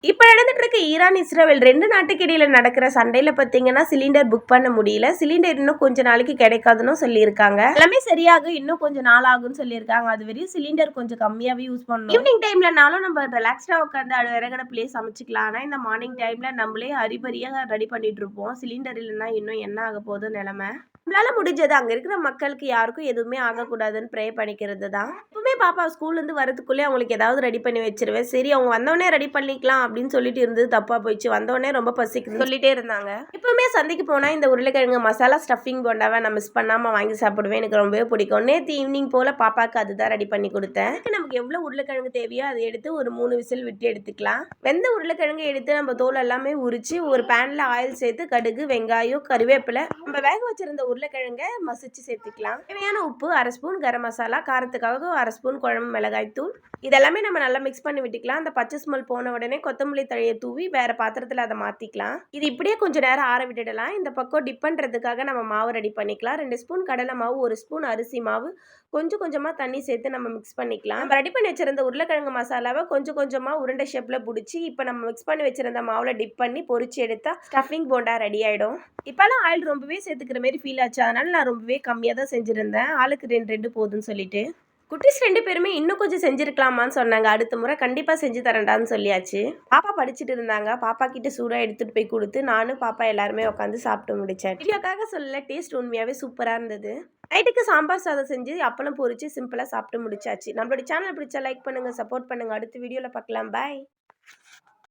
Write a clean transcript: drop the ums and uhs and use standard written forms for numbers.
இப்போ நடந்துட்டு இருக்க ஈரான் இஸ்ரேல் 2 நாட்டுக்கு இடையில நடக்கிற சண்டையில பார்த்தீங்கன்னா சிலிண்டர் புக் பண்ண முடியல. சிலிண்டர் இன்னும் கொஞ்ச நாளைக்கு கிடைக்காதுன்னு சொல்லியிருக்காங்க. எல்லாமே சரியாகும், இன்னும் கொஞ்சம் நாள் ஆகும்னு சொல்லியிருக்காங்க. அது வரையும் சிலிண்டர் கொஞ்சம் கம்மியாவே யூஸ் பண்ணணும். ஈவினிங் டைம்லனாலும் நம்ம ரிலாக்ஸ்டா உட்காந்து விறகடுப்புலயே சமைச்சுக்கலாம். ஆனா இந்த மார்னிங் டைம்ல நம்மளே ஹரிபரியா ரெடி பண்ணிட்டு இருப்போம். சிலிண்டர் இல்லைன்னா இன்னும் என்ன ஆக போகுது நிலைமை. நம்மளால முடிஞ்சது அங்க இருக்கிற மக்களுக்கு யாருக்கும் எதுவுமே ஆகக்கூடாதுன்னு ப்ரே பண்ணிக்கிறது தான். எப்பவுமே பாப்பா ஸ்கூல்லேருந்து வரதுக்குள்ளே அவங்களுக்கு ஏதாவது ரெடி பண்ணி வச்சிருவேன். சரி அவங்க வந்தோடனே ரெடி பண்ணிக்கலாம் அப்படின்னு சொல்லிட்டு இருந்தது தப்பா போயிடுச்சு. வந்தோடனே ரொம்ப பசிக்குதுன்னு சொல்லிட்டே இருந்தாங்க. எப்பவுமே சந்தைக்கு போனா இந்த உருளைக்கிழங்கு மசாலா ஸ்டஃபிங் போண்டாவை நான் மிஸ் பண்ணாம வாங்கி சாப்பிடுவேன். எனக்கு ரொம்பவே பிடிக்கும். நேற்று ஈவினிங் போல பாப்பாக்கு அதுதான் ரெடி பண்ணி கொடுத்தேன். நமக்கு எவ்வளவு உருளைக்கிழங்கு தேவையோ அதை எடுத்து ஒரு 3 விசில் விட்டு எடுத்துக்கலாம். வெந்த உருளைக்கிழங்கு எடுத்து நம்ம தோல் எல்லாமே உரிச்சு ஒரு பேன்ல ஆயில் சேர்த்து கடுகு, வெங்காயம், கருவேப்பிலை, நம்ம வேக வச்சிருந்த உருளைக்கிழங்க மசிச்சு சேர்த்துக்கலாம். தேவையான உப்பு 1/2 ஸ்பூன், கரம் மசாலா, காரத்துக்காக 1/2 ஸ்பூன் குழம்பு மிளகாய் தூள், இதெல்லாமே நம்ம நல்லா மிக்ஸ் பண்ணி விட்டுக்கலாம். அந்த பச்சை ஸ்மெல் போன உடனே கொத்தமல்லி தழையை தூவி வேற பாத்திரத்தில் அதை மாற்றிக்கலாம். இது இப்படியே கொஞ்சம் நேரம் ஆற விட்டுடலாம். இந்த பக்கம் டிப் பண்ணுறதுக்காக நம்ம மாவு ரெடி பண்ணிக்கலாம். 2 ஸ்பூன் கடலை மாவு, 1 ஸ்பூன் அரிசி மாவு, கொஞ்சம் கொஞ்சமாக தண்ணி சேர்த்து நம்ம மிக்ஸ் பண்ணிக்கலாம். நம்ம ரெடி பண்ணி வச்சிருந்த உருளைக்கிழங்கு மசாலாவை கொஞ்சம் கொஞ்சமாக உருண்டை ஷேப்பில் பிடிச்சி இப்போ நம்ம மிக்ஸ் பண்ணி வச்சிருந்த மாவில் டிப் பண்ணி பொரிச்சு எடுத்தா ஸ்டஃபிங் போண்டா ரெடி ஆகிடும். இப்போல்லாம் ஆயில் ரொம்பவே சேர்த்துக்கிற மாதிரி ஃபீல் ஆச்சு. அதனால நான் ரொம்பவே கம்மியாக தான் செஞ்சுருந்தேன். ஆளுக்கு 2 போதும்னு சொல்லிட்டு. குட்டீஸ் 2 பேருமே இன்னும் கொஞ்சம் செஞ்சுருக்கலாமான்னு சொன்னாங்க. அடுத்த முறை கண்டிப்பாக செஞ்சு தரேன்டான்னு சொல்லியாச்சு. பாப்பா படிச்சுட்டு இருந்தாங்க. பாப்பா கிட்ட சூடாக எடுத்துகிட்டு போய் கொடுத்து நானும் பாப்பா எல்லாருமே உட்காந்து சாப்பிட்டு முடித்தேன். வீடியோக்காக சொல்லல, டேஸ்ட் உண்மையாகவே சூப்பராக இருந்தது. நைட்டுக்கு சாம்பார் சாதம் செஞ்சு அப்பளம் பொரிச்சு சிம்பிளாக சாப்பிட்டு முடிச்சாச்சு. நம்மளோட சேனல் பிடிச்சா லைக் பண்ணுங்கள், சப்போர்ட் பண்ணுங்கள். அடுத்த வீடியோவில் பார்க்கலாம். பாய்.